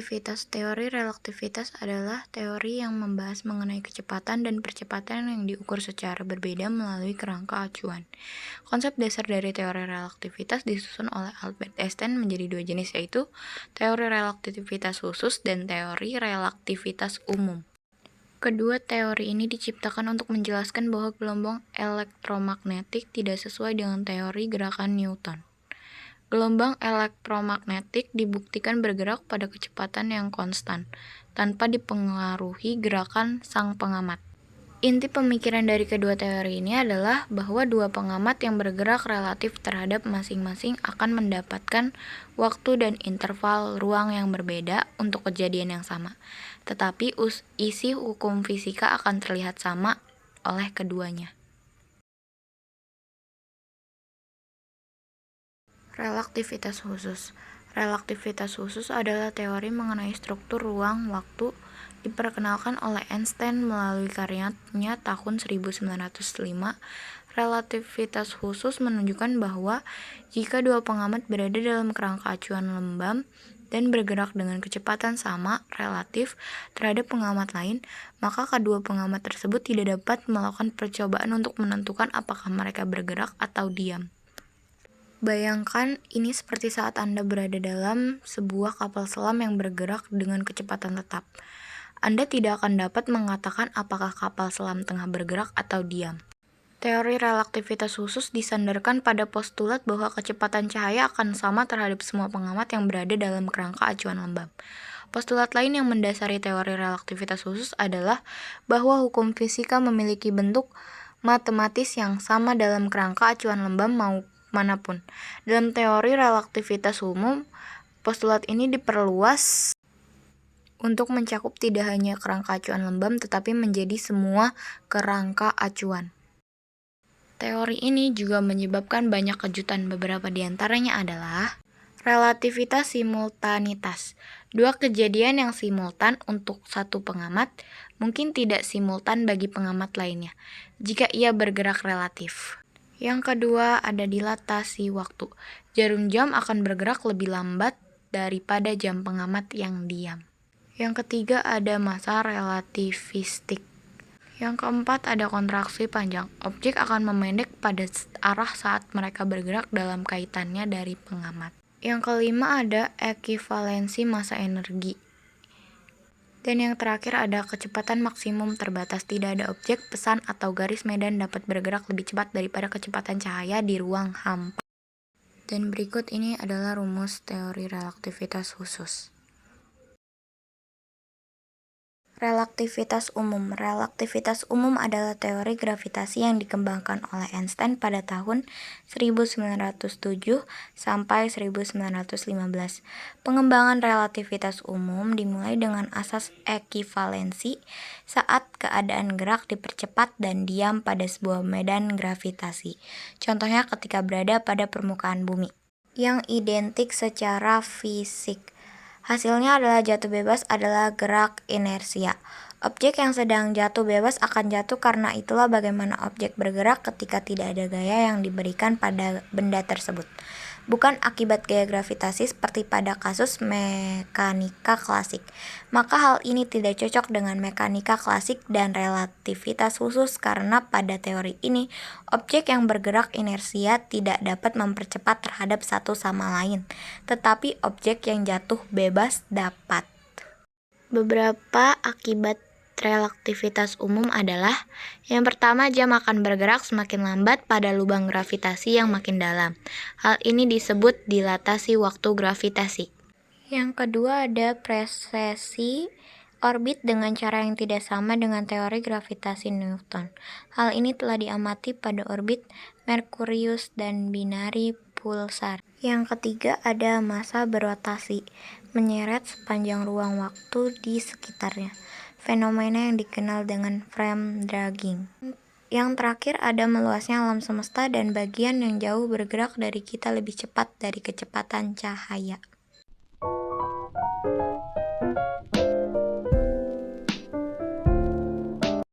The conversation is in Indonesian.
Relaktivitas. Teori relaktivitas adalah teori yang membahas mengenai kecepatan dan percepatan yang diukur secara berbeda melalui kerangka acuan. Konsep dasar dari teori relaktivitas disusun oleh Albert Einstein menjadi dua jenis, yaitu teori relaktivitas khusus dan teori relaktivitas umum. Kedua teori ini diciptakan untuk menjelaskan bahwa gelombang elektromagnetik tidak sesuai dengan teori gerakan Newton. Gelombang elektromagnetik dibuktikan bergerak pada kecepatan yang konstan, tanpa dipengaruhi gerakan sang pengamat. Inti pemikiran dari kedua teori ini adalah bahwa dua pengamat yang bergerak relatif terhadap masing-masing akan mendapatkan waktu dan interval ruang yang berbeda untuk kejadian yang sama, tetapi isi hukum fisika akan terlihat sama oleh keduanya. Relaktivitas khusus. Relaktivitas khusus adalah teori mengenai struktur ruang-waktu diperkenalkan oleh Einstein melalui karyanya tahun 1905. Relativitas khusus menunjukkan bahwa jika dua pengamat berada dalam kerangka acuan lembam dan bergerak dengan kecepatan sama relatif terhadap pengamat lain, maka kedua pengamat tersebut tidak dapat melakukan percobaan untuk menentukan apakah mereka bergerak atau diam. Bayangkan ini seperti saat Anda berada dalam sebuah kapal selam yang bergerak dengan kecepatan tetap. Anda tidak akan dapat mengatakan apakah kapal selam tengah bergerak atau diam. Teori relaktivitas khusus disandarkan pada postulat bahwa kecepatan cahaya akan sama terhadap semua pengamat yang berada dalam kerangka acuan lembam. Postulat lain yang mendasari teori relaktivitas khusus adalah bahwa hukum fisika memiliki bentuk matematis yang sama dalam kerangka acuan lembam manapun. Dalam teori relaktivitas umum, postulat ini diperluas untuk mencakup tidak hanya kerangka acuan lembam tetapi menjadi semua kerangka acuan. Teori ini juga menyebabkan banyak kejutan. Beberapa di antaranya adalah relativitas simultanitas. Dua kejadian yang simultan untuk satu pengamat mungkin tidak simultan bagi pengamat lainnya jika ia bergerak relatif. Yang kedua ada dilatasi waktu. Jarum jam akan bergerak lebih lambat daripada jam pengamat yang diam. Yang ketiga ada masa relativistik. Yang keempat ada kontraksi panjang. Objek akan memendek pada arah saat mereka bergerak dalam kaitannya dari pengamat. Yang kelima ada ekivalensi massa energi. Dan yang terakhir ada kecepatan maksimum terbatas. Tidak ada objek, pesan, atau garis medan dapat bergerak lebih cepat daripada kecepatan cahaya di ruang hampa. Dan berikut ini adalah rumus teori relaktivitas khusus. Relaktivitas umum. Relaktivitas umum adalah teori gravitasi yang dikembangkan oleh Einstein pada tahun 1907 sampai 1915. Pengembangan relativitas umum dimulai dengan asas ekivalensi saat keadaan gerak dipercepat dan diam pada sebuah medan gravitasi. Contohnya ketika berada pada permukaan bumi, yang identik secara fisik. Hasilnya adalah jatuh bebas adalah gerak inersia. Objek yang sedang jatuh bebas akan jatuh, karena itulah bagaimana objek bergerak ketika tidak ada gaya yang diberikan pada benda tersebut. Bukan akibat gaya gravitasi seperti pada kasus mekanika klasik. Maka hal ini tidak cocok dengan mekanika klasik dan relativitas khusus karena pada teori ini, objek yang bergerak inersia tidak dapat mempercepat terhadap satu sama lain, tetapi objek yang jatuh bebas dapat. Beberapa akibat relaktivitas umum adalah: yang pertama, jam akan bergerak semakin lambat pada lubang gravitasi yang makin dalam. Hal ini disebut dilatasi waktu gravitasi. Yang kedua ada presesi orbit dengan cara yang tidak sama dengan teori gravitasi Newton. Hal ini telah diamati pada orbit Merkurius dan binari pulsar. Yang ketiga ada massa berotasi, menyeret sepanjang ruang waktu di sekitarnya. Fenomena yang dikenal dengan frame dragging. Yang terakhir ada meluasnya alam semesta dan bagian yang jauh bergerak dari kita lebih cepat dari kecepatan cahaya.